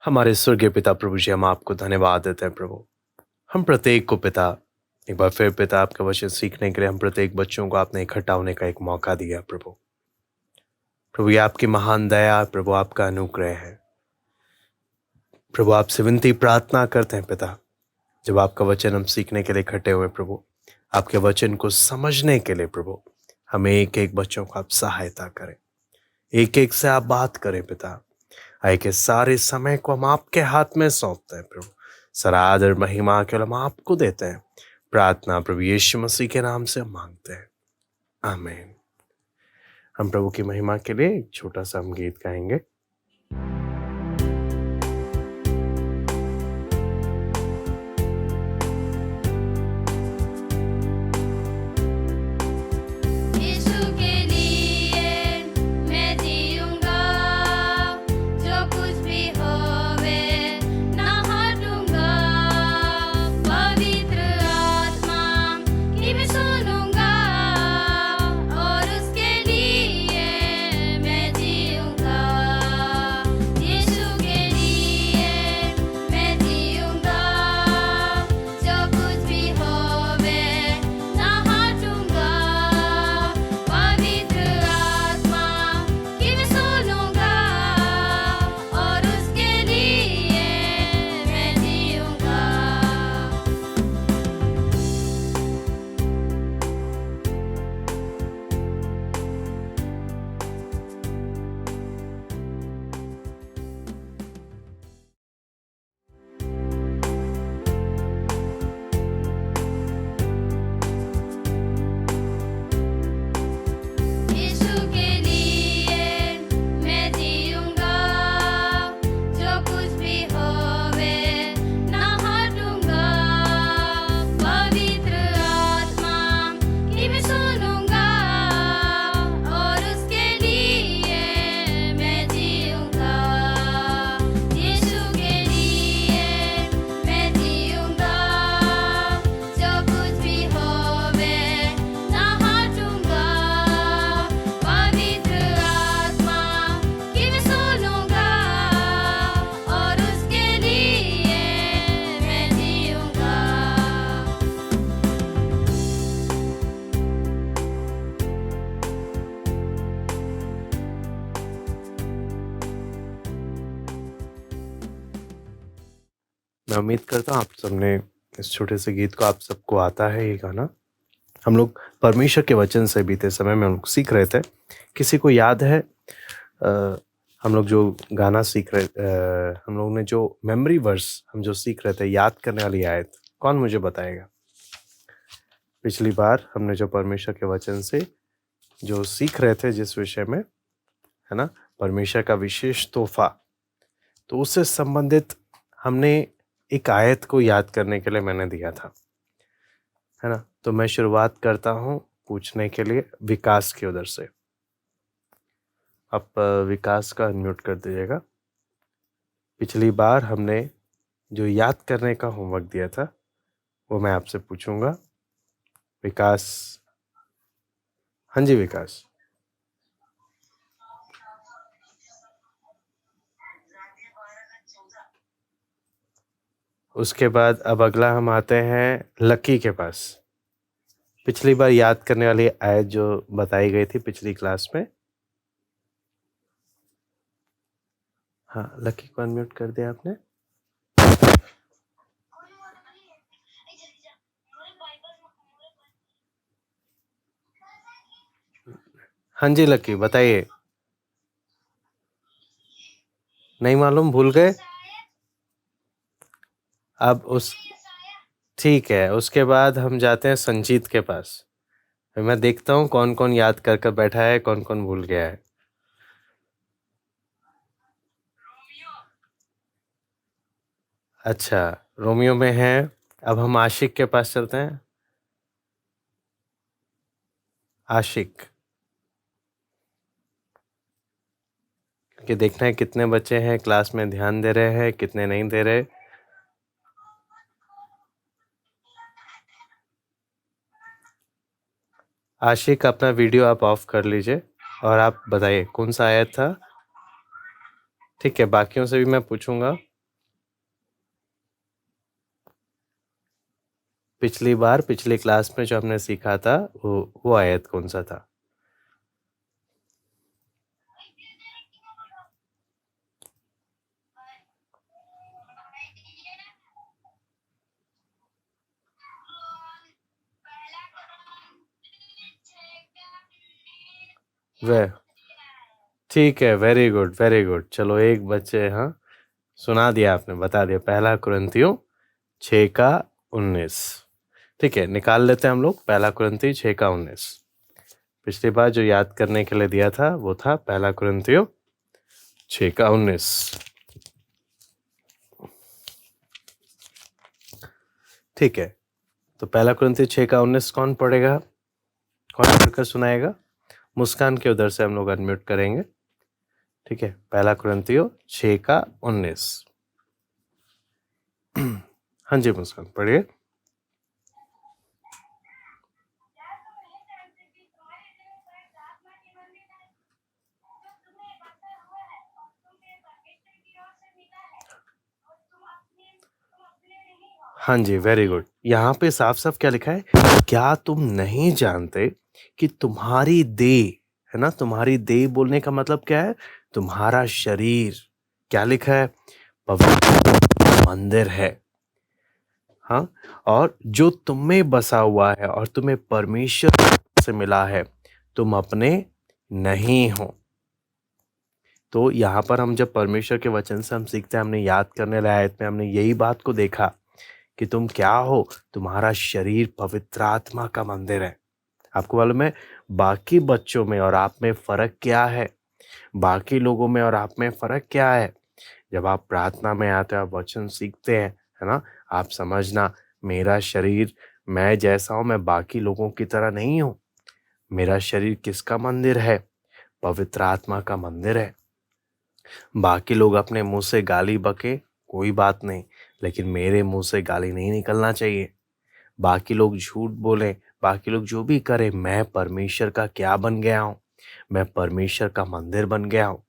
हमारे स्वर्गीय पिता प्रभु जी, हम आपको धन्यवाद देते हैं प्रभु। हम प्रत्येक को पिता, एक बार फिर पिता, आपका वचन सीखने के लिए हम प्रत्येक बच्चों को आपने इकट्ठा होने का एक मौका दिया प्रभु। प्रभु, ये आपकी महान दया, प्रभु आपका अनुग्रह है। प्रभु, आपसे विनती प्रार्थना करते हैं पिता, जब आपका वचन हम सीखने के लिए इकट्ठे हुए प्रभु, आपके वचन को समझने के लिए प्रभु, हमें एक एक बच्चों को आप सहायता करें, एक एक से आप बात करें पिता। आए के सारे समय को हम आपके हाथ में सौंपते हैं प्रभु। सारा आदर महिमा केवल हम आपको देते हैं। प्रार्थना प्रभु यीशु मसीह के नाम से हम मांगते हैं, आमीन। हम प्रभु की महिमा के लिए एक छोटा सा हम गीत गाएंगे। मैं उम्मीद करता हूँ आप सबने इस छोटे से गीत को, आप सबको आता है ये गाना। हम लोग परमेश्वर के वचन से बीते समय में हम लोग सीख रहे थे। किसी को याद है हम लोग जो गाना सीख रहे, हम लोग ने जो मेमोरी वर्स हम जो सीख रहे थे, याद करने वाली आयत, कौन मुझे बताएगा? पिछली बार हमने जो परमेश्वर के वचन से जो सीख रहे थे, जिस विषय में, है ना, परमेश्वर का विशेष तोहफा, तो उससे संबंधित हमने एक आयत को याद करने के लिए मैंने दिया था, है ना। तो मैं शुरुआत करता हूँ पूछने के लिए विकास के उधर से। आप विकास का अनम्यूट कर दीजिएगा। पिछली बार हमने जो याद करने का होमवर्क दिया था वो मैं आपसे पूछूंगा। विकास, हाँ जी विकास। उसके बाद अब अगला हम आते हैं लकी के पास। पिछली बार याद करने वाली आयत जो बताई गई थी पिछली क्लास में, हाँ, लकी को अनम्यूट कर दिया आपने। हाँ जी लकी, बताइए। नहीं मालूम, भूल गए? अब उस, ठीक है, उसके बाद हम जाते हैं संजीत के पास। मैं देखता हूँ कौन कौन याद कर कर बैठा है, कौन कौन भूल गया है। अच्छा, रोमियो में है। अब हम आशिक के पास चलते हैं। आशिक, कि देखना है कितने बच्चे हैं क्लास में, ध्यान दे रहे हैं, कितने नहीं दे रहे। आशिक, अपना वीडियो आप ऑफ कर लीजिए और आप बताइए कौन सा आयत था। ठीक है, बाकियों से भी मैं पूछूंगा। पिछली बार पिछली क्लास में जो हमने सीखा था वो आयत कौन सा था? वे ठीक है, वेरी गुड वेरी गुड। चलो एक बच्चे, हाँ सुना दिया आपने, बता दिया। पहला कुरिन्थियों 6:19। ठीक है, निकाल लेते हैं हम लोग। पहला कुरिन्थियों 6:19। पिछली बार जो याद करने के लिए दिया था वो था पहला कुरिन्थियों 6:19। ठीक है, तो पहला कुरिन्थियों 6:19 कौन पढ़ेगा, कौन पढ़कर सुनाएगा? मुस्कान के उधर से हम लोग अनम्यूट करेंगे। ठीक है, पहला कुरिन्थियों 6:19। हाँ जी मुस्कान, पढ़िए। हाँ जी, वेरी गुड। यहाँ पे साफ साफ क्या लिखा है? क्या तुम नहीं जानते कि तुम्हारी देह, है ना, तुम्हारी देह बोलने का मतलब क्या है? तुम्हारा शरीर। क्या लिखा है? पवित्र मंदिर है। हाँ, और जो तुम में बसा हुआ है और तुम्हें परमेश्वर से मिला है, तुम अपने नहीं हो। तो यहाँ पर हम जब परमेश्वर के वचन से हम सीखते हैं, हमने याद करने आयत में हमने यही बात को देखा कि तुम क्या हो? तुम्हारा शरीर पवित्र आत्मा का मंदिर है। आपको मालूम है बाकी बच्चों में और आप में फर्क क्या है? बाकी लोगों में और आप में फर्क क्या है? जब आप प्रार्थना में आते हो, आप वचन सीखते हैं, है ना, आप समझना मेरा शरीर, मैं जैसा हूं, मैं बाकी लोगों की तरह नहीं हूं। मेरा शरीर किसका मंदिर है? पवित्र आत्मा का मंदिर है। बाकी लोग अपने मुंह से गाली बके, कोई बात नहीं, लेकिन मेरे मुंह से गाली नहीं निकलना चाहिए। बाकी लोग झूठ बोले, बाकी लोग जो भी करे, मैं परमेश्वर का क्या बन गया हूँ? मैं परमेश्वर का मंदिर बन गया हूँ।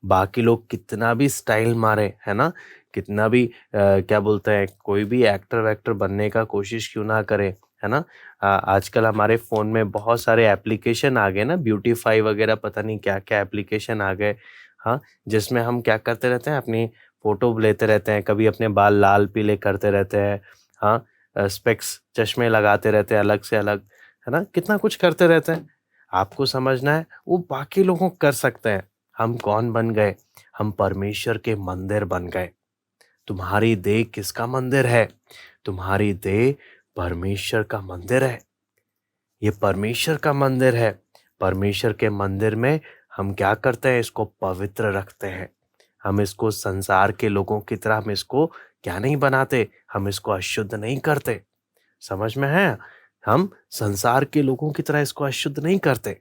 बाकी लोग कितना भी स्टाइल मारे, है ना, कितना भी क्या बोलते हैं, कोई भी एक्टर वैक्टर बनने का कोशिश क्यों ना करे, है ना। आजकल हमारे फ़ोन में बहुत सारे एप्लीकेशन आ गए ना, ब्यूटीफाई वगैरह, पता नहीं क्या क्या एप्लीकेशन आ गए। हाँ, जिसमें हम क्या करते रहते हैं, अपनी फ़ोटो लेते रहते हैं, कभी अपने बाल लाल पीले करते रहते हैं, हाँ, स्पेक्स चश्मे लगाते रहते हैं अलग से अलग, है ना, कितना कुछ करते रहते हैं। आपको समझना है वो बाकी लोगों कर सकते हैं, हम कौन बन गए? हम परमेश्वर के मंदिर बन गए। तुम्हारी देह किसका मंदिर है? तुम्हारी देह परमेश्वर का मंदिर है। ये परमेश्वर का मंदिर है। परमेश्वर के मंदिर में हम क्या करते हैं? इसको पवित्र रखते हैं। हम इसको संसार के लोगों की तरह हम इसको क्या नहीं बनाते? हम इसको अशुद्ध नहीं करते। समझ में है? हम संसार के लोगों की तरह इसको अशुद्ध नहीं करते।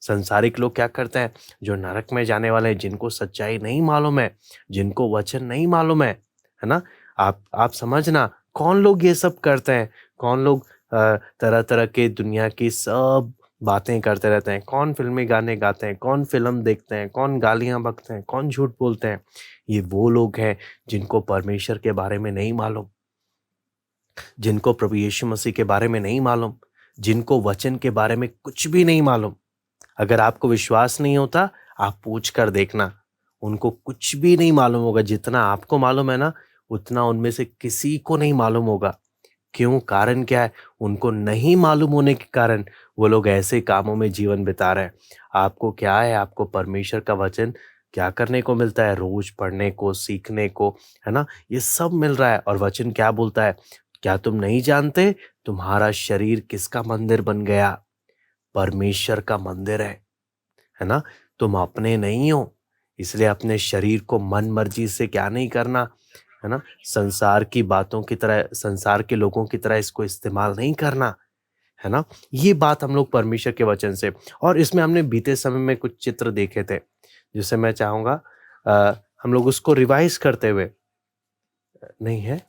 संसारिक लोग क्या करते हैं? जो नरक में जाने वाले हैं, जिनको सच्चाई नहीं मालूम है, जिनको वचन नहीं मालूम है ना? आप समझना कौन लोग ये सब करते हैं, कौन लोग तरह-तरह के दुनिया की सब बातें करते रहते हैं, कौन फ़िल्मी गाने गाते हैं, कौन फ़िल्म देखते हैं, कौन गालियाँ बकते हैं, कौन झूठ बोलते हैं। ये वो लोग हैं जिनको परमेश्वर के बारे में नहीं मालूम, जिनको प्रभु यीशु मसीह के बारे में नहीं मालूम, जिनको वचन के बारे में कुछ भी नहीं मालूम। अगर आपको विश्वास नहीं होता, आप पूछ कर देखना, उनको कुछ भी नहीं मालूम होगा। जितना आपको मालूम है ना, उतना उनमें से किसी को नहीं मालूम होगा। क्यों? कारण क्या है? उनको नहीं मालूम होने के कारण वो लोग ऐसे कामों में जीवन बिता रहे हैं। आपको क्या है? आपको परमेश्वर का वचन क्या करने को मिलता है? रोज पढ़ने को, सीखने को, है ना? ये सब मिल रहा है। और वचन क्या बोलता है? क्या तुम नहीं जानते तुम्हारा शरीर किसका मंदिर बन गया? परमेश्वर का मंदिर है ना? तुम अपने नहीं हो, इसलिए अपने शरीर को मन मर्जी से क्या नहीं करना, है ना? संसार की बातों की तरह, संसार के लोगों की तरह इसको इस्तेमाल नहीं करना, है ना? ये बात हम लोग परमेश्वर के वचन से, और इसमें हमने बीते समय में कुछ चित्र देखे थे, जिसे मैं चाहूँगा हम लोग उसको रिवाइज़ करते हुए, नहीं है?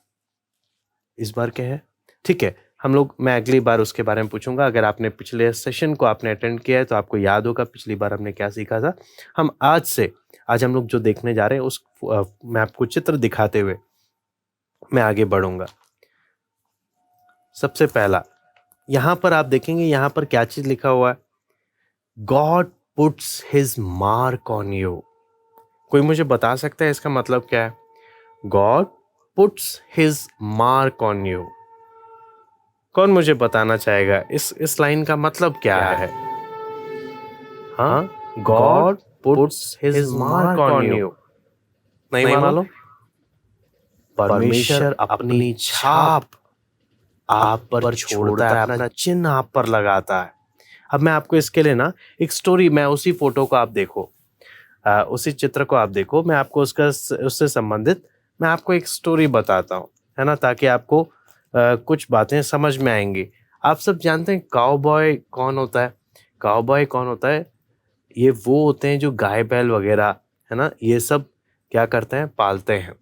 इस बार क्या है? ठीक है, हम लोग, मैं अगली बार उसके बारे में पूछूँगा। अगर आपने पिछले सेशन को आपने अटेंड किया है तो आपको याद होगा पिछली बार हमने क्या सीखा था। हम आज हम लोग जो देखने जा रहे हैं उस मैं आपको चित्र दिखाते हुए मैं आगे बढ़ूँगा। सबसे पहला यहां पर आप देखेंगे, यहां पर क्या चीज लिखा हुआ है? God puts his mark on you. कोई मुझे बता सकता है इसका मतलब क्या है? God puts his mark on you. कौन मुझे बताना चाहेगा इस लाइन का मतलब क्या है? हाँ, God puts his mark on you. नहीं मालूम? परमेश्वर अपनी छाप आप पर छोड़ता है, अपना चिन्ह आप पर लगाता है। अब मैं आपको इसके लिए ना एक स्टोरी, मैं उसी फोटो को आप देखो, उसी चित्र को आप देखो, मैं आपको उससे संबंधित मैं आपको एक स्टोरी बताता हूँ, है ना, ताकि आपको कुछ बातें समझ में आएंगी। आप सब जानते हैं काउबॉय कौन होता है? काउबॉय कौन होता है? ये वो होते हैं जो गाय बैल वगैरह, है ना, ये सब क्या करते हैं? पालते हैं।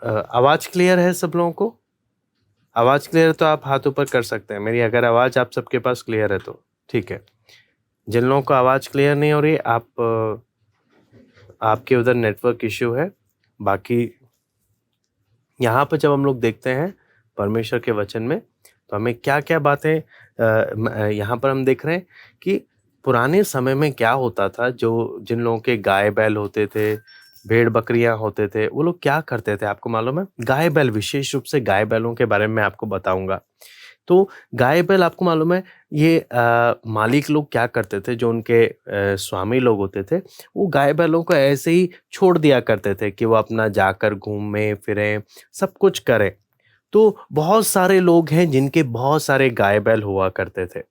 आवाज क्लियर है सब लोगों को? आवाज क्लियर है तो आप हाथ ऊपर कर सकते हैं मेरी, अगर आवाज आप सबके पास क्लियर है तो ठीक है। जिन लोगों को आवाज क्लियर नहीं हो रही, आपके उधर नेटवर्क इश्यू है। बाकी यहाँ पर जब हम लोग देखते हैं परमेश्वर के वचन में, तो हमें क्या क्या बातें यहाँ पर हम देख रहे हैं कि पुराने समय में क्या होता था। जो जिन लोगों के गाय बैल होते थे, भेड़ बकरियां होते थे, वो लोग क्या करते थे आपको मालूम है? गाय बैल, विशेष रूप से गाय बैलों के बारे में मैं आपको बताऊंगा। तो गाय बैल आपको मालूम है, ये मालिक लोग क्या करते थे, जो उनके स्वामी लोग होते थे, वो गाय बैलों को ऐसे ही छोड़ दिया करते थे कि वो अपना जाकर घूमें फिरें, सब कुछ करें। तो बहुत सारे लोग हैं जिनके बहुत सारे गाय बैल हुआ करते थे।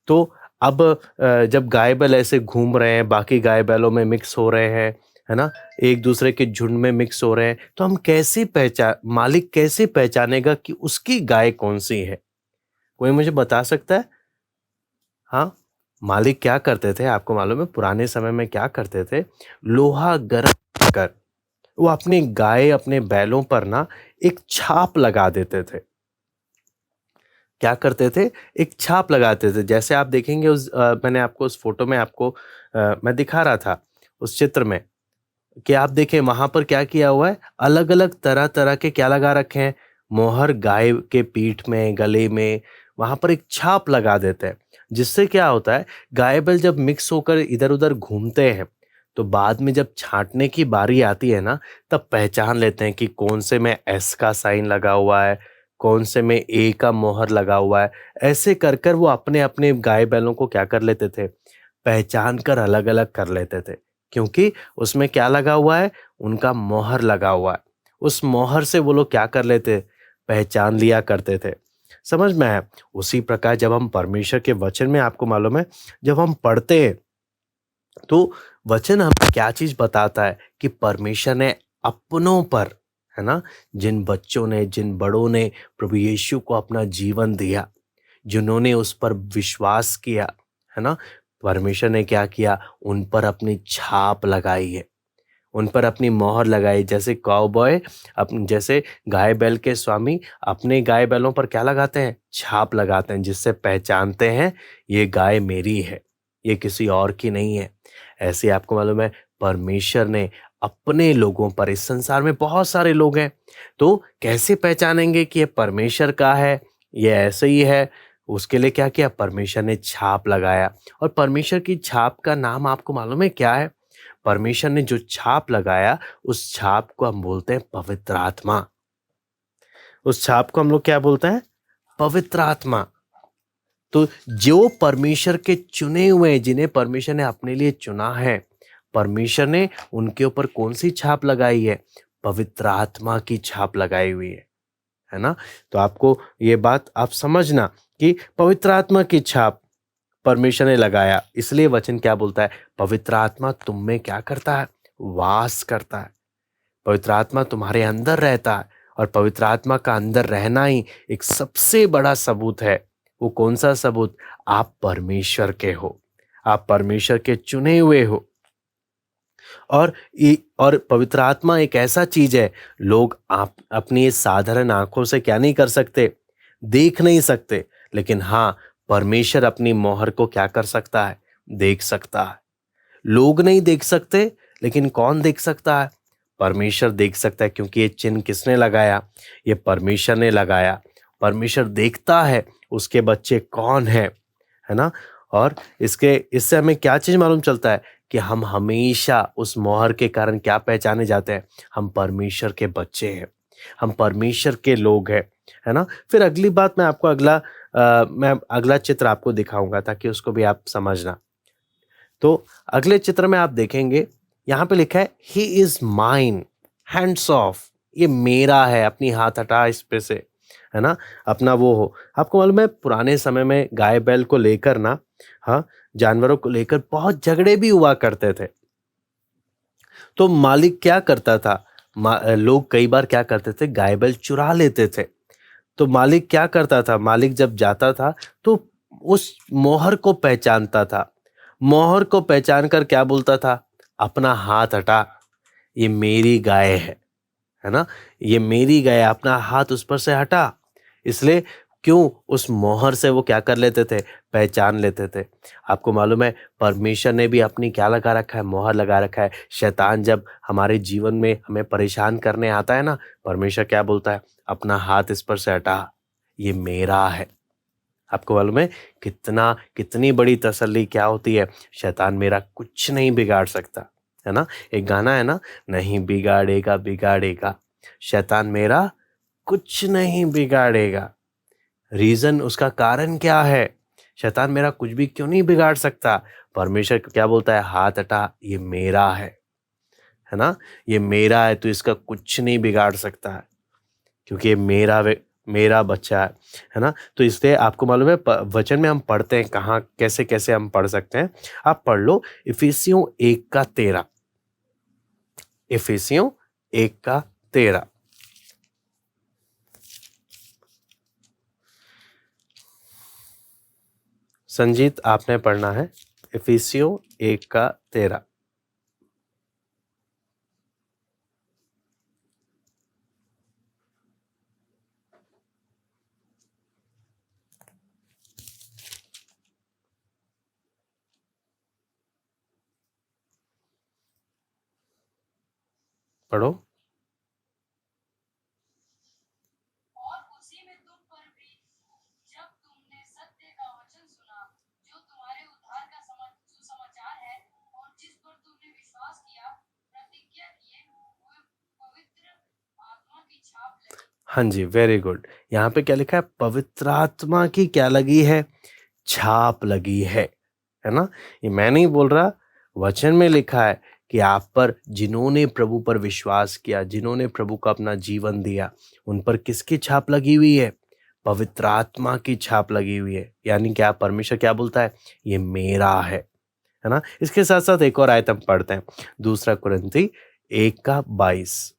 तो अब जब गाय बैल ऐसे घूम रहे हैं, बाकी गाय बैलों में मिक्स हो रहे हैं, है ना, एक दूसरे के झुंड में मिक्स हो रहे हैं, तो हम कैसे मालिक कैसे पहचानेगा कि उसकी गाय कौन सी है? कोई मुझे बता सकता है? हाँ, मालिक क्या करते थे आपको मालूम है? पुराने समय में क्या करते थे? लोहा गर्म कर वो अपनी गाय, अपने बैलों पर ना एक छाप लगा देते थे। क्या करते थे? एक छाप लगाते थे। जैसे आप देखेंगे मैंने आपको उस फोटो में आपको मैं दिखा रहा था उस चित्र में, कि आप देखें वहां पर क्या किया हुआ है, अलग अलग तरह तरह के क्या लगा रखे हैं, मोहर गाय के पीठ में, गले में, वहां पर एक छाप लगा देते हैं। जिससे क्या होता है, गाय बैल जब मिक्स होकर इधर उधर घूमते हैं, तो बाद में जब छांटने की बारी आती है ना, तब पहचान लेते हैं कि कौन से में एस का साइन लगा हुआ है, कौन से में ए का मोहर लगा हुआ है। ऐसे कर कर वो अपने अपने गाय बैलों को क्या कर लेते थे, पहचान कर अलग अलग कर लेते थे, क्योंकि उसमें क्या लगा हुआ है, उनका मोहर लगा हुआ है। उस मोहर से वो लोग क्या कर लेते, पहचान लिया करते थे। समझ में आया? उसी प्रकार जब हम परमेश्वर के वचन में, आपको मालूम है, जब हम पढ़ते हैं तो वचन हमें क्या चीज बताता है कि परमेश्वर ने अपनों पर, है ना, जिन बच्चों ने, जिन बड़ों ने प्रभु यीशु को अपना जीवन दिया, जिन्होंने उस पर विश्वास किया, है ना, परमेश्वर ने क्या किया, उन पर अपनी छाप लगाई है, उन पर अपनी मोहर लगाई। जैसे काउबॉय जैसे गाय बैल के स्वामी अपने गाय बैलों पर क्या लगाते हैं, छाप लगाते हैं, जिससे पहचानते हैं ये गाय मेरी है, ये किसी और की नहीं है। ऐसे आपको मालूम है, परमेश्वर ने अपने लोगों पर, इस संसार में बहुत सारे लोग हैं, तो कैसे पहचानेंगे कि ये परमेश्वर का है, ये ऐसे ही है? उसके लिए क्या किया, परमेश्वर ने छाप लगाया। और परमेश्वर की छाप का नाम आपको मालूम है क्या है? परमेश्वर ने जो छाप लगाया, उस छाप को हम बोलते हैं पवित्र आत्मा। उस छाप को हम लोग क्या बोलते हैं? पवित्र आत्मा। तो जो परमेश्वर के चुने हुए, जिन्हें परमेश्वर ने अपने लिए चुना है, परमेश्वर ने उनके ऊपर कौन सी छाप लगाई है? पवित्र आत्मा की छाप लगाई हुई है ना? तो आपको ये बात आप समझना कि पवित्र आत्मा की छाप परमेश्वर ने लगाया। इसलिए वचन क्या बोलता है, पवित्र आत्मा तुम में क्या करता है, वास करता है। पवित्र आत्मा तुम्हारे अंदर रहता है, और पवित्र आत्मा का अंदर रहना ही एक सबसे बड़ा सबूत है। वो कौन सा सबूत? आप परमेश्वर के हो, आप परमेश्वर के चुने हुए हो। और पवित्र आत्मा एक ऐसा चीज है, लोग आप अपनी साधारण आंखों से क्या नहीं कर सकते, देख नहीं सकते, लेकिन हाँ, परमेश्वर अपनी मोहर को क्या कर सकता है, देख सकता है। लोग नहीं देख सकते, लेकिन कौन देख सकता है? परमेश्वर देख सकता है, क्योंकि ये चिन्ह किसने लगाया? ये परमेश्वर ने लगाया। परमेश्वर देखता है उसके बच्चे कौन है ना। और इससे हमें क्या चीज मालूम चलता है कि हम हमेशा उस मोहर के कारण क्या पहचाने जाते हैं? हम परमेश्वर के बच्चे हैं, हम परमेश्वर के लोग हैं, है ना। फिर अगली बात मैं आपको मैं अगला चित्र आपको दिखाऊंगा ताकि उसको भी आप समझना। तो अगले चित्र में आप देखेंगे यहाँ पे लिखा है he is mine, hands of. ये मेरा है, अपनी हाथ हटा इस पे से, है ना, अपना वो हो। आपको मालूम है पुराने समय में गाय बैल को लेकर ना, हाँ, जानवरों को लेकर बहुत झगड़े भी हुआ करते थे। तो मालिक क्या करता था? लोग कई बार क्या करते थे, गाय बैल चुरा लेते थे। तो मालिक क्या करता था? मालिक जब जाता था तो उस मोहर को पहचानता था। मोहर को पहचान कर क्या बोलता था? अपना हाथ हटा, ये मेरी गाय है ना, ये मेरी गाय, अपना हाथ उस पर से हटा। इसलिए क्यों उस मोहर से वो क्या कर लेते थे? पहचान लेते थे। आपको मालूम है परमेश्वर ने भी अपनी क्या लगा रखा है? मोहर लगा रखा है। शैतान जब हमारे जीवन में हमें परेशान करने आता है ना, परमेश्वर क्या बोलता है? अपना हाथ इस पर से हटा, ये मेरा है। आपको मालूम है कितनी बड़ी तसल्ली क्या होती है? शैतान मेरा कुछ नहीं बिगाड़ सकता, है ना। एक गाना है ना, नहीं बिगाड़ेगा बिगाड़ेगा, शैतान मेरा कुछ नहीं बिगाड़ेगा। रीजन, उसका कारण क्या है? शैतान मेरा कुछ भी क्यों नहीं बिगाड़ सकता? परमेश्वर क्या बोलता है? हाथ हटा, ये मेरा है ना, ये मेरा है, तो इसका कुछ नहीं बिगाड़ सकता है, क्योंकि ये मेरा बच्चा है ना। तो इसलिए आपको मालूम है वचन में हम पढ़ते हैं कहाँ, कैसे कैसे हम पढ़ सकते हैं। आप पढ़ लो इफिसियों 1:13। इफिसियों 1:13। संजीत आपने पढ़ना है इफिसियों 1:13। पढ़ो। और उसी में तुम पर भी, जब तुमने सत्य का वचन सुना, जो तुम्हारे उद्धार का सुसमाचार है, और जिस पर तुमने विश्वास किया, प्रतिज्ञा किए हुए पवित्र आत्मा की छाप लगी। हाँ जी, वेरी गुड। यहाँ पे क्या लिखा है? पवित्र आत्मा की क्या लगी है? छाप लगी है ना। ये मैं नहीं बोल रहा, वचन में लिखा है कि आप पर जिन्होंने प्रभु पर विश्वास किया, जिन्होंने प्रभु को अपना जीवन दिया, उन पर किसकी छाप लगी हुई है? पवित्र आत्मा की छाप लगी हुई है। यानी क्या परमेश्वर क्या बोलता है? ये मेरा है ना। इसके साथ साथ एक और आयत हम पढ़ते हैं, दूसरा कुरिन्थी 1:22।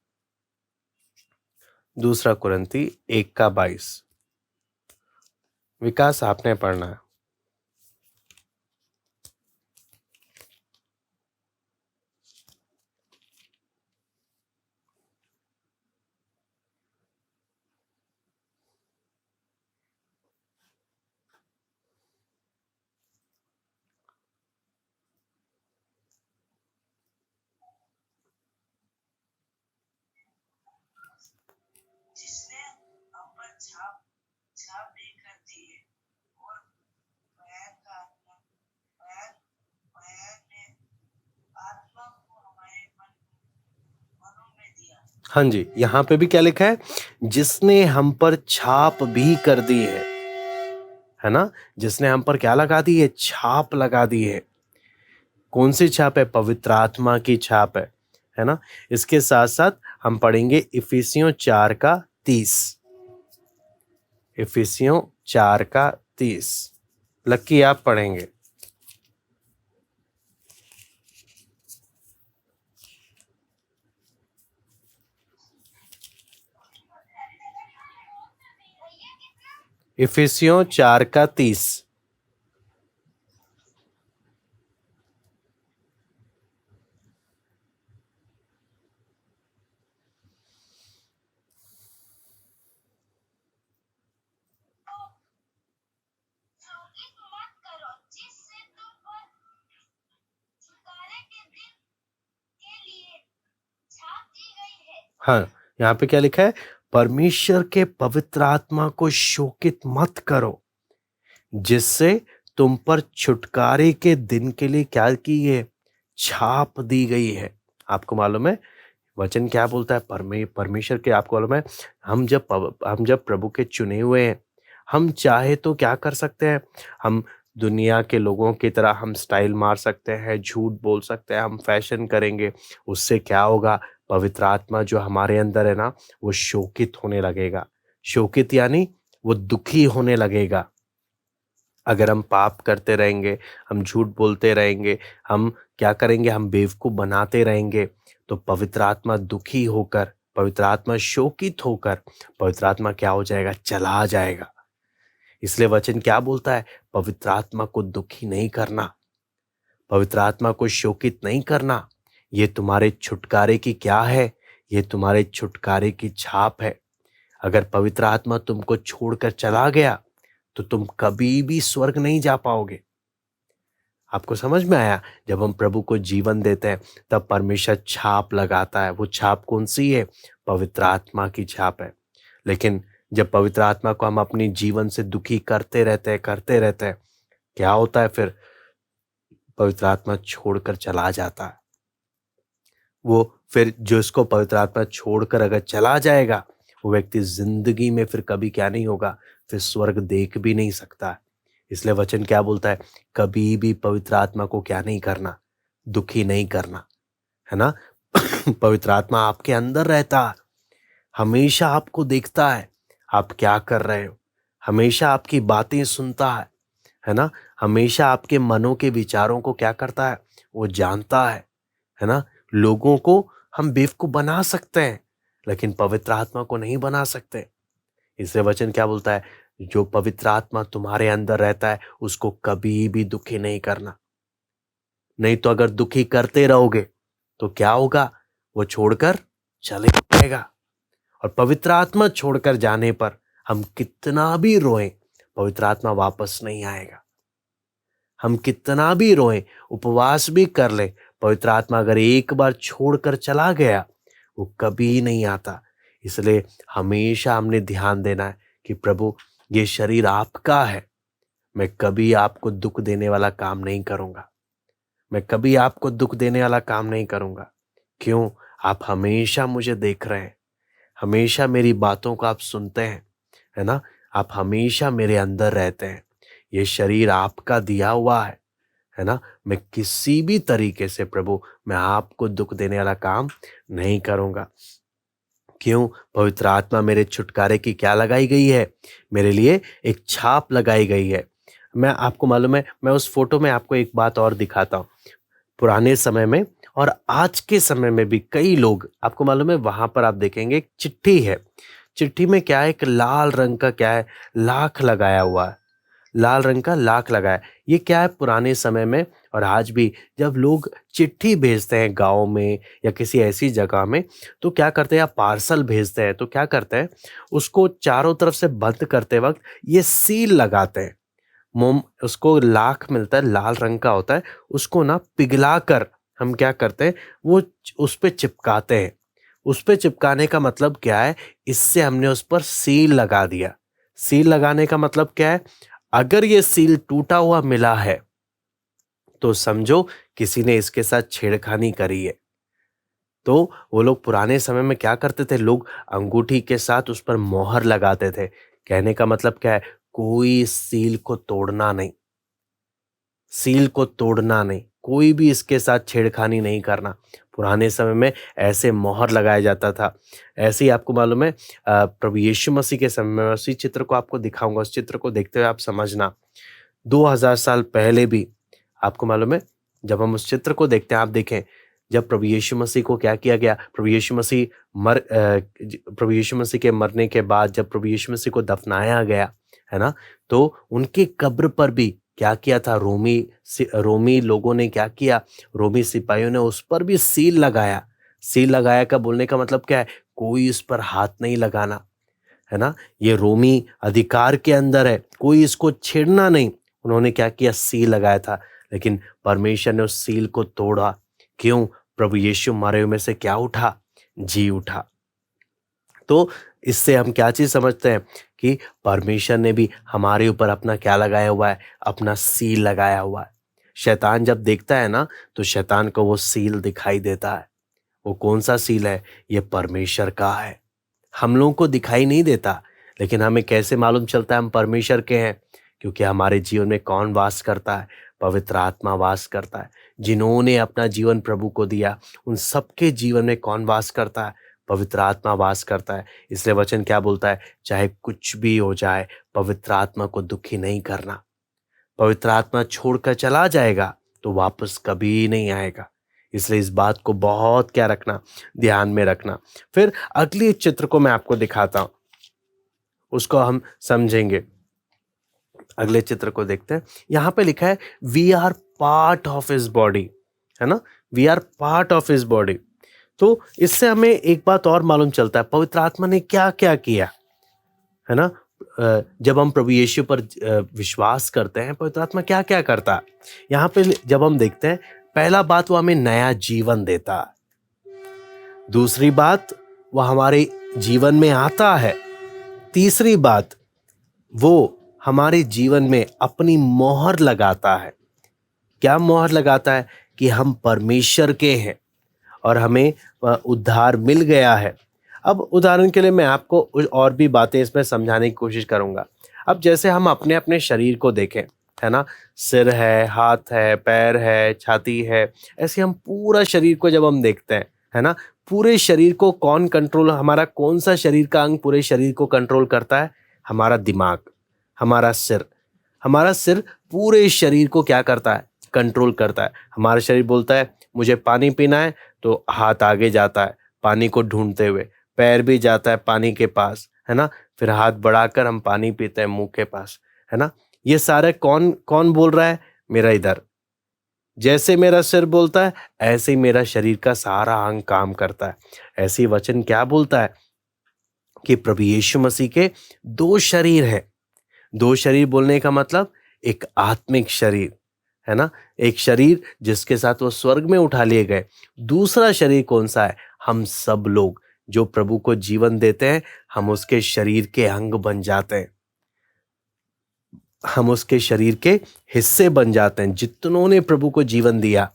दूसरा कुरिन्थी 1:22। विकास आपने पढ़ना है। जिसने हम पर छाप छाप भी कर दी है, और बयान का आत्मा बयान बयान ने आत्मा को हमारे मनों में दिया। हाँ जी, यहाँ पे भी क्या लिखा है? जिसने हम पर छाप भी कर दी है ना। जिसने हम पर क्या लगा दी है? छाप लगा दी है। कौन सी छाप है? पवित्र आत्मा की छाप है ना। इसके साथ साथ हम पढ़ेंगे इफिसियों 4:30। इफिसियों 4:30। लक्की आप पढ़ेंगे। इफिसियों 4:30। शोकित मत करो, जिससे तुम पर छुटकारे के दिन के लिए छाप दी हाँ, यहाँ पे क्या लिखा है? परमेश्वर के पवित्र आत्मा को शोकित मत करो, जिससे तुम पर छुटकारे के दिन के लिए क्या की है? छाप दी गई है। आपको मालूम है वचन क्या बोलता है? परमेश्वर के, आपको मालूम है हम जब प्रभु के चुने हुए हैं, हम चाहे तो क्या कर सकते हैं? हम दुनिया के लोगों की तरह हम स्टाइल मार सकते हैं, झूठ बोल सकते हैं, हम फैशन करेंगे। उससे क्या होगा? पवित्र आत्मा जो हमारे अंदर है ना, वो शोकित होने लगेगा। शोकित यानी वो दुखी होने लगेगा। अगर हम पाप करते रहेंगे, हम झूठ बोलते रहेंगे, हम क्या करेंगे? हम बेवकूफ बनाते रहेंगे, तो पवित्र आत्मा दुखी होकर, पवित्र आत्मा शोकित होकर, पवित्र आत्मा क्या हो जाएगा? चला जाएगा। इसलिए वचन क्या बोलता है? पवित्र आत्मा को दुखी नहीं करना, पवित्र आत्मा को शोकित नहीं करना। ये तुम्हारे छुटकारे की क्या है? ये तुम्हारे छुटकारे की छाप है। अगर पवित्र आत्मा तुमको छोड़कर चला गया, तो तुम कभी भी स्वर्ग नहीं जा पाओगे। आपको समझ में आया? जब हम प्रभु को जीवन देते हैं, तब परमेश्वर छाप लगाता है। वो छाप कौन सी है? पवित्र आत्मा की छाप है। लेकिन जब पवित्र आत्मा को हम अपने जीवन से दुखी करते रहते हैं, क्या होता है फिर? पवित्र आत्मा छोड़कर चला जाता है। वो फिर जो इसको पवित्र आत्मा छोड़कर अगर चला जाएगा, वो व्यक्ति जिंदगी में फिर कभी क्या नहीं होगा? फिर स्वर्ग देख भी नहीं सकता। इसलिए वचन क्या बोलता है? कभी भी पवित्र आत्मा को क्या नहीं करना? दुखी नहीं करना, है ना? पवित्र आत्मा आपके अंदर रहता है, हमेशा आपको देखता है आप क्या कर रहे हो, हमेशा आपकी बातें सुनता है ना? हमेशा आपके मनों के विचारों को क्या करता है? वो जानता है ना? लोगों को हम बेवकूफ बना सकते हैं, लेकिन पवित्र आत्मा को नहीं बना सकते। इसलिए वचन क्या बोलता है? जो पवित्र आत्मा तुम्हारे अंदर रहता है, उसको कभी भी दुखी नहीं करना। नहीं तो अगर दुखी करते रहोगे, तो क्या होगा? वो छोड़कर चले जाएगा। और पवित्र आत्मा छोड़कर जाने पर हम कितना भी रोएं, पवित्र आत्मा वापस नहीं आएगा। हम कितना भी रोएं, उपवास भी कर ले, पवित्र आत्मा अगर एक बार छोड़कर चला गया, वो कभी नहीं आता। इसलिए हमेशा हमने ध्यान देना है कि प्रभु, ये शरीर आपका है, मैं कभी आपको दुख देने वाला काम नहीं करूंगा, मैं कभी आपको दुख देने वाला काम नहीं करूंगा। क्यों? आप हमेशा मुझे देख रहे हैं, हमेशा मेरी बातों को आप सुनते हैं, है ना? आप हमेशा मेरे अंदर रहते हैं। ये शरीर आपका दिया हुआ है ना? मैं किसी भी तरीके से प्रभु, मैं आपको दुख देने वाला काम नहीं करूंगा। क्यों? पवित्र आत्मा मेरे छुटकारे की क्या लगाई गई है? मेरे लिए एक छाप लगाई गई है। मैं, आपको मालूम है, मैं उस फोटो में आपको एक बात और दिखाता हूँ। पुराने समय में और आज के समय में भी कई लोग, आपको मालूम है, वहां पर आप देखेंगे एक चिट्ठी है। चिट्ठी में क्या है? एक लाल रंग का क्या है? लाख लगाया हुआ है। लाल रंग का लाख लगा है। ये क्या है? पुराने समय में और आज भी जब लोग चिट्ठी भेजते हैं गाँव में या किसी ऐसी जगह में, तो क्या करते हैं? या पार्सल भेजते हैं, तो क्या करते हैं? उसको चारों तरफ से बंद करते वक्त ये सील लगाते हैं। मोम, उसको लाख मिलता है, लाल रंग का होता है, उसको ना पिघला कर हम क्या करते हैं? वो उस पे चिपकाते हैं। उस पे चिपकाने का मतलब क्या है? इससे हमने उस पर सील लगा दिया। सील लगाने का मतलब क्या है? अगर ये सील टूटा हुआ मिला है, तो समझो किसी ने इसके साथ छेड़खानी करी है। तो वो लोग पुराने समय में क्या करते थे? लोग अंगूठी के साथ उस पर मोहर लगाते थे। कहने का मतलब क्या है? कोई सील को तोड़ना नहीं, सील को तोड़ना नहीं, कोई भी इसके साथ छेड़खानी नहीं करना। पुराने समय में ऐसे मोहर लगाया जाता था। ऐसे ही आपको मालूम है, प्रभु यीशु मसीह के समय में, उसी चित्र को आपको दिखाऊंगा, उस चित्र को देखते हुए आप समझना। 2000 साल पहले भी आपको मालूम है, जब हम उस चित्र को देखते हैं, आप देखें, जब प्रभु यीशु मसीह को क्या किया गया? प्रभु यीशु मसीह के मरने के बाद जब प्रभु यीशु मसीह को दफनाया गया, है ना, तो उनकी कब्र पर भी क्या किया था? रोमी लोगों ने क्या किया? रोमी सिपाहियों ने उस पर भी सील लगाया। सील लगाया का बोलने का मतलब क्या है? कोई इस पर हाथ नहीं लगाना, है ना? ये रोमी अधिकार के अंदर है, कोई इसको छेड़ना नहीं। उन्होंने क्या किया? सील लगाया था। लेकिन परमेश्वर ने उस सील को तोड़ा। क्यों? प्रभु यीशु मरे हुए में से क्या उठा? जी उठा। तो इससे हम क्या चीज़ समझते हैं कि परमेश्वर ने भी हमारे ऊपर अपना क्या लगाया हुआ है, अपना सील लगाया हुआ है। शैतान जब देखता है ना, तो शैतान को वो सील दिखाई देता है। वो कौन सा सील है? ये परमेश्वर का है। हम लोगों को दिखाई नहीं देता, लेकिन हमें कैसे मालूम चलता है हम परमेश्वर के हैं? क्योंकि हमारे जीवन में कौन वास करता है? पवित्र आत्मा वास करता है। जिन्होंने अपना जीवन प्रभु को दिया, उन सबके जीवन में कौन वास करता है? पवित्र आत्मा वास करता है। इसलिए वचन क्या बोलता है? चाहे कुछ भी हो जाए, पवित्र आत्मा को दुखी नहीं करना। पवित्र आत्मा छोड़कर चला जाएगा तो वापस कभी नहीं आएगा। इसलिए इस बात को बहुत क्या रखना, ध्यान में रखना। फिर अगली चित्र को मैं आपको दिखाता हूं, उसको हम समझेंगे। अगले चित्र को देखते हैं। यहाँ पे लिखा है we are part of his body, है ना, we are part of his body. तो इससे हमें एक बात और मालूम चलता है, पवित्र आत्मा ने क्या क्या किया, है ना। जब हम प्रभु यीशु पर विश्वास करते हैं, पवित्र आत्मा क्या क्या करता है। यहाँ पे जब हम देखते हैं, पहला बात वो हमें नया जीवन देता है। दूसरी बात वो हमारे जीवन में आता है। तीसरी बात वो हमारे जीवन में अपनी मोहर लगाता है। क्या मोहर लगाता है? कि हम परमेश्वर के हैं और हमें उद्धार मिल गया है। अब उदाहरण के लिए मैं आपको और भी बातें इसमें समझाने की कोशिश करूंगा। अब जैसे हम अपने अपने शरीर को देखें, है ना, सिर है, हाथ है, पैर है, छाती है, ऐसे हम पूरा शरीर को जब हम देखते हैं, है ना, पूरे शरीर को कौन कंट्रोल, हमारा कौन सा शरीर का अंग पूरे शरीर को कंट्रोल करता है? हमारा दिमाग, हमारा सिर। हमारा सिर पूरे शरीर को क्या करता है? कंट्रोल करता है। हमारा शरीर बोलता है मुझे पानी पीना है, तो हाथ आगे जाता है पानी को ढूंढते हुए, पैर भी जाता है पानी के पास, है ना, फिर हाथ बढ़ाकर हम पानी पीते हैं मुंह के पास, है ना। ये सारे कौन कौन बोल रहा है? मेरा इधर। जैसे मेरा सिर बोलता है, ऐसे ही मेरा शरीर का सारा अंग काम करता है। ऐसे ही वचन क्या बोलता है कि प्रभु यीशु मसीह के दो शरीर हैं। दो शरीर बोलने का मतलब एक आत्मिक शरीर, है ना, एक शरीर जिसके साथ वो स्वर्ग में उठा लिए गए। दूसरा शरीर कौन सा है? हम सब लोग जो प्रभु को जीवन देते हैं, हम उसके शरीर के अंग बन जाते हैं, हम उसके शरीर के हिस्से बन जाते हैं। जितनों ने प्रभु को जीवन दिया,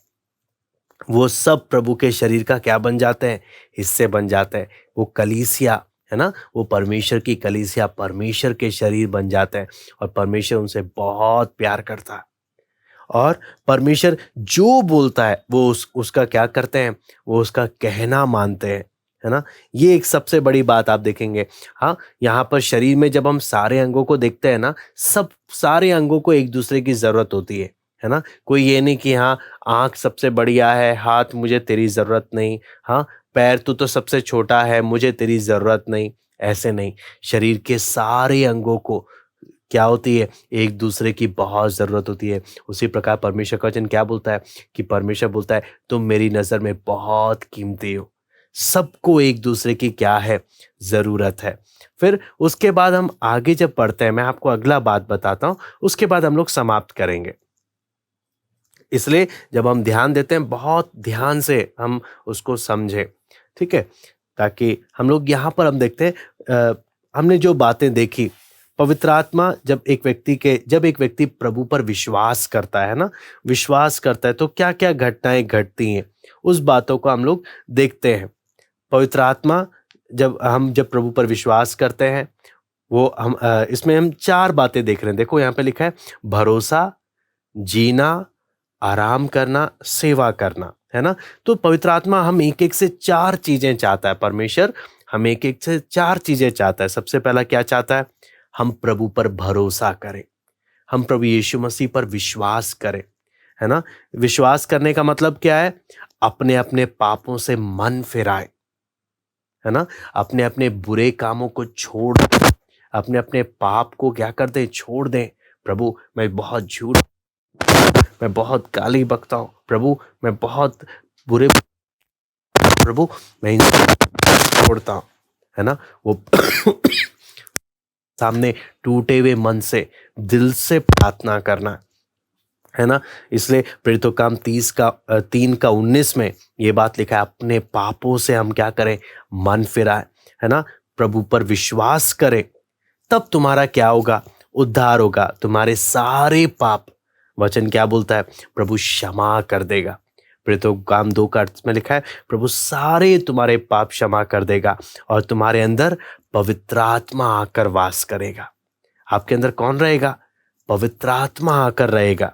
वो सब प्रभु के शरीर का क्या बन जाते हैं? हिस्से बन जाते हैं। वो कलीसिया, है ना, वो परमेश्वर की कलीसिया, परमेश्वर के शरीर बन जाते हैं और परमेश्वर उनसे बहुत प्यार करता है। और परमेश्वर जो बोलता है वो उसका क्या करते हैं? वो उसका कहना मानते हैं, है ना। ये एक सबसे बड़ी बात आप देखेंगे। हाँ, यहाँ पर शरीर में जब हम सारे अंगों को देखते हैं ना, सब सारे अंगों को एक दूसरे की जरूरत होती है ना। कोई ये नहीं कि हाँ आंख सबसे बढ़िया है, हाथ मुझे तेरी जरूरत नहीं, हाँ पैर तू तो सबसे छोटा है, मुझे तेरी जरूरत नहीं, ऐसे नहीं। शरीर के सारे अंगों को क्या होती है? एक दूसरे की बहुत ज़रूरत होती है। उसी प्रकार परमेश्वर का वचन क्या बोलता है कि परमेश्वर बोलता है तुम मेरी नज़र में बहुत कीमती हो। सबको एक दूसरे की क्या है? ज़रूरत है। फिर उसके बाद हम आगे जब पढ़ते हैं, मैं आपको अगला बात बताता हूँ, उसके बाद हम लोग समाप्त करेंगे। इसलिए जब हम ध्यान देते हैं, बहुत ध्यान से हम उसको समझें, ठीक है, ताकि हम लोग यहाँ पर हम देखते हैं हमने जो बातें देखी, पवित्र आत्मा जब एक व्यक्ति प्रभु पर विश्वास करता है ना, विश्वास करता है, तो क्या क्या घटनाएं घटती हैं, उस बातों को हम लोग देखते हैं। पवित्र आत्मा जब प्रभु पर विश्वास करते हैं, वो हम इसमें हम 4 बातें देख रहे हैं। देखो यहाँ पे लिखा है भरोसा, जीना, आराम करना, सेवा करना, है ना। तो पवित्र आत्मा हम एक एक से 4 चीजें चाहता है। परमेश्वर हम एक एक से 4 चीजें चाहता है। सबसे पहला क्या चाहता है? हम प्रभु पर भरोसा करें, हम प्रभु यीशु मसीह पर विश्वास करें, है ना। विश्वास करने का मतलब क्या है? अपने अपने पापों से मन फिराएं, है ना, अपने अपने बुरे कामों को छोड़ दें, अपने अपने पाप को क्या कर दें? छोड़ दें। प्रभु मैं बहुत झूठ, मैं बहुत गाली बकता हूँ, प्रभु मैं बहुत बुरे, प्रभु मैं इनको छोड़ता हूँ, है ना। वो सामने टूटे हुए मन से, दिल से प्रार्थना करना, है ना। इसलिए प्रेरितों का काम 3:19 में ये बात लिखा है, अपने पापों से हम क्या करें? मन फिराएं, है ना। प्रभु पर विश्वास करें, तब तुम्हारा क्या होगा? उद्धार होगा। तुम्हारे सारे पाप, वचन क्या बोलता है? प्रभु क्षमा कर देगा। प्रेरितों 2 का अर्थ में लिखा है, प्रभु सारे तुम्हारे पाप क्षमा कर देगा और तुम्हारे अंदर पवित्र आत्मा आकर वास करेगा। आपके अंदर कौन रहेगा? पवित्र आत्मा आकर रहेगा।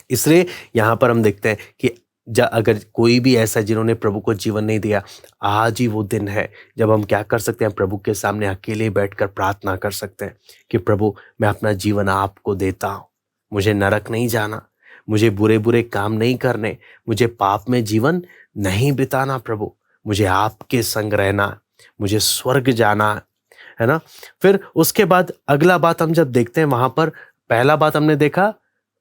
इसलिए यहां पर हम देखते हैं कि अगर कोई भी ऐसा जिन्होंने प्रभु को जीवन नहीं दिया, आज ही वो दिन है जब हम क्या कर सकते हैं? प्रभु के सामने अकेले बैठकर प्रार्थना कर सकते हैं कि प्रभु, मैं अपना जीवन आपको देता हूं। मुझे नरक नहीं जाना, मुझे बुरे बुरे काम नहीं करने, मुझे पाप में जीवन नहीं बिताना। प्रभु, मुझे आपके संग रहना, मुझे स्वर्ग जाना है ना। फिर उसके बाद अगला बात हम जब देखते हैं, वहां पर पहला बात हमने देखा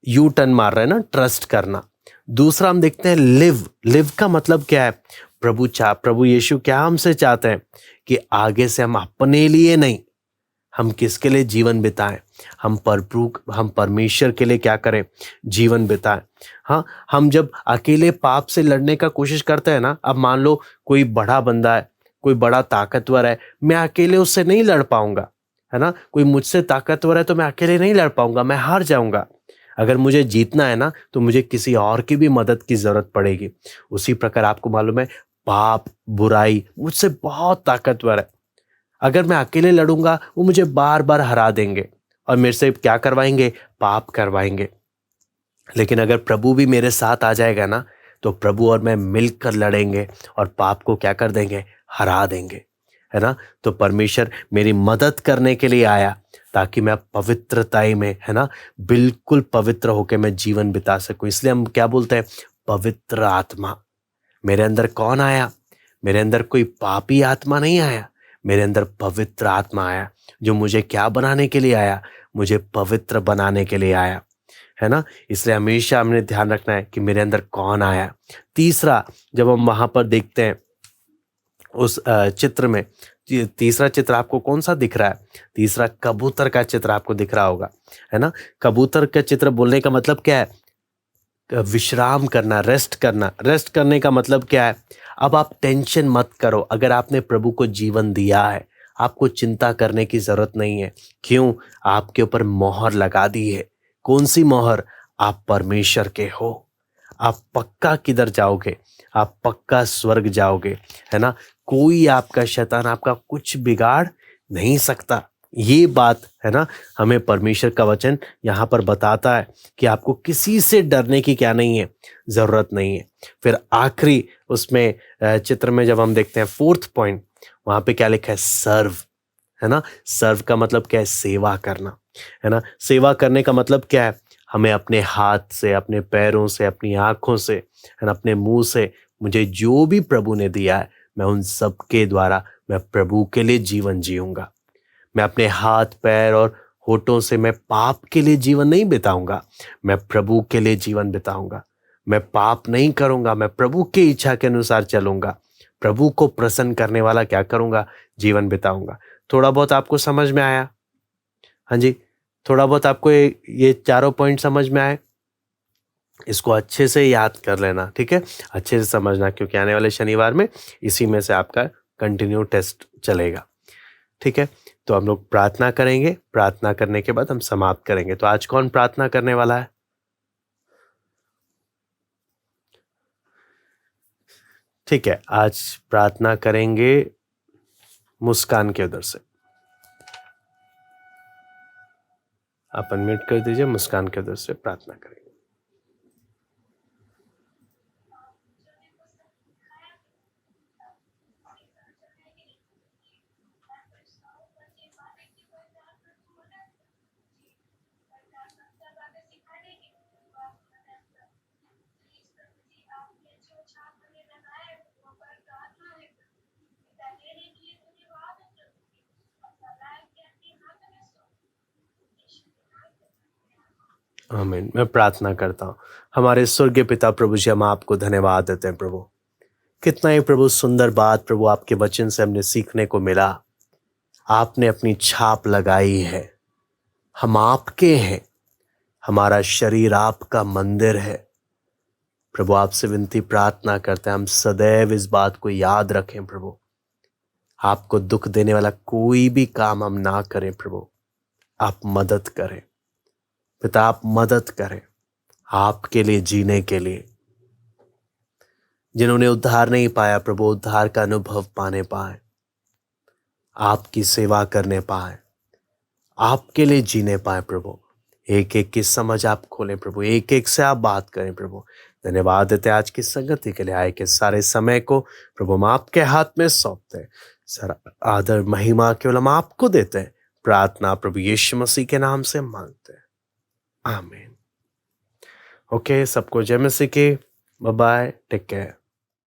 यू टर्न मार रहा है ना, ट्रस्ट करना। दूसरा हम देखते हैं लिव का मतलब क्या है? प्रभु यीशु क्या हमसे चाहते हैं कि आगे से हम अपने लिए नहीं, हम किसके लिए जीवन बिताएं? हम परमेश्वर के लिए क्या करें? जीवन बिताएं। हाँ, हम जब अकेले पाप से लड़ने का कोशिश करते हैं ना, अब मान लो कोई बड़ा बंदा है, कोई बड़ा ताकतवर है, मैं अकेले उससे नहीं लड़ पाऊंगा, है ना। कोई मुझसे ताकतवर है तो मैं अकेले नहीं लड़ पाऊंगा, मैं हार जाऊंगा। अगर मुझे जीतना है ना, तो मुझे किसी और की भी मदद की जरूरत पड़ेगी। उसी प्रकार आपको मालूम है, पाप बुराई मुझसे बहुत ताकतवर है। अगर मैं अकेले लड़ूंगा, वो मुझे बार बार हरा देंगे और मेरे से क्या करवाएंगे? पाप करवाएंगे। लेकिन अगर प्रभु भी मेरे साथ आ जाएगा ना, तो प्रभु और मैं मिलकर लड़ेंगे और पाप को क्या कर देंगे? हरा देंगे, है ना। तो परमेश्वर मेरी मदद करने के लिए आया ताकि मैं पवित्रताई में, है ना, बिल्कुल पवित्र होकर मैं जीवन बिता सकूं। इसलिए हम क्या बोलते हैं? पवित्र आत्मा। मेरे अंदर कौन आया? मेरे अंदर कोई पापी आत्मा नहीं आया, मेरे अंदर पवित्र आत्मा आया, जो मुझे क्या बनाने के लिए आया? मुझे पवित्र बनाने के लिए आया, है ना। इसलिए हमेशा हमने ध्यान रखना है कि मेरे अंदर कौन आया। तीसरा, जब हम वहां पर देखते हैं उस चित्र में, तीसरा चित्र आपको कौन सा दिख रहा है? तीसरा कबूतर का चित्र आपको दिख रहा होगा, है ना। कबूतर का चित्र बोलने का मतलब क्या है? विश्राम करना, रेस्ट करना। रेस्ट करने का मतलब क्या है? अब आप टेंशन मत करो। अगर आपने प्रभु को जीवन दिया है, आपको चिंता करने की जरूरत नहीं है। क्यों? आपके ऊपर मोहर लगा दी है। कौन सी मोहर? आप परमेश्वर के हो। आप पक्का किधर जाओगे? आप पक्का स्वर्ग जाओगे, है ना। कोई आपका शैतान आपका कुछ बिगाड़ नहीं सकता। ये बात है ना, हमें परमेश्वर का वचन यहाँ पर बताता है कि आपको किसी से डरने की क्या नहीं है? जरूरत नहीं है। फिर आखिरी उसमें चित्र में जब हम देखते हैं 4th पॉइंट, वहां पे क्या लिखा है? सर्व, है ना। सर्व का मतलब क्या है? सेवा करना, है ना। सेवा करने का मतलब क्या है? हमें अपने हाथ से, अपने पैरों से, अपनी आंखों से, है ना, अपने मुंह से, मुझे जो भी प्रभु ने दिया है, मैं उन सब के द्वारा मैं प्रभु के लिए जीवन जीऊंगा। मैं अपने हाथ पैर और होठों से मैं पाप के लिए जीवन नहीं बिताऊंगा, मैं प्रभु के लिए जीवन बिताऊंगा। मैं पाप नहीं करूंगा, मैं प्रभु की इच्छा के अनुसार चलूंगा। प्रभु को प्रसन्न करने वाला क्या करूंगा? जीवन बिताऊंगा। थोड़ा बहुत आपको समझ में आया? हाँ जी, थोड़ा बहुत आपको ये चारों पॉइंट समझ में आए? इसको अच्छे से याद कर लेना, ठीक है। अच्छे से समझना, क्योंकि आने वाले शनिवार में इसी में से आपका कंटिन्यू टेस्ट चलेगा, ठीक है। तो हम लोग प्रार्थना करेंगे, प्रार्थना करने के बाद हम समाप्त करेंगे। तो आज कौन प्रार्थना करने वाला है? ठीक है, आज प्रार्थना करेंगे मुस्कान के उधर से। आप अनम्यूट कर दीजिए, मुस्कान के उधर से प्रार्थना करेंगे। आमीन। मैं प्रार्थना करता हूँ। हमारे स्वर्गीय पिता प्रभु जी, हम आपको धन्यवाद देते हैं प्रभु। कितना ही प्रभु सुंदर बात प्रभु आपके वचन से हमने सीखने को मिला। आपने अपनी छाप लगाई है, हम आपके हैं, हमारा शरीर आपका मंदिर है। प्रभु आपसे विनती प्रार्थना करते हैं, हम सदैव इस बात को याद रखें प्रभु। आपको दुख देने वाला कोई भी काम हम ना करें प्रभु। आप मदद करें पिता, आप मदद करें आपके लिए जीने के लिए। जिन्होंने उद्धार नहीं पाया प्रभु, उद्धार का अनुभव पाने पाए, आपकी सेवा करने पाए, आपके लिए जीने पाए प्रभु। एक एक की समझ आप खोलें प्रभु, एक एक से आप बात करें प्रभु। धन्यवाद देते आज की संगति के लिए, आए के सारे समय को प्रभु हम आपके हाथ में सौंपते हैं। सर आदर महिमा केवल हम आपको देते हैं। प्रार्थना प्रभु यीशु मसीह के नाम से मांगते हैं, आमीन। ओके, सबको जय मसीह की। Bye bye, take care.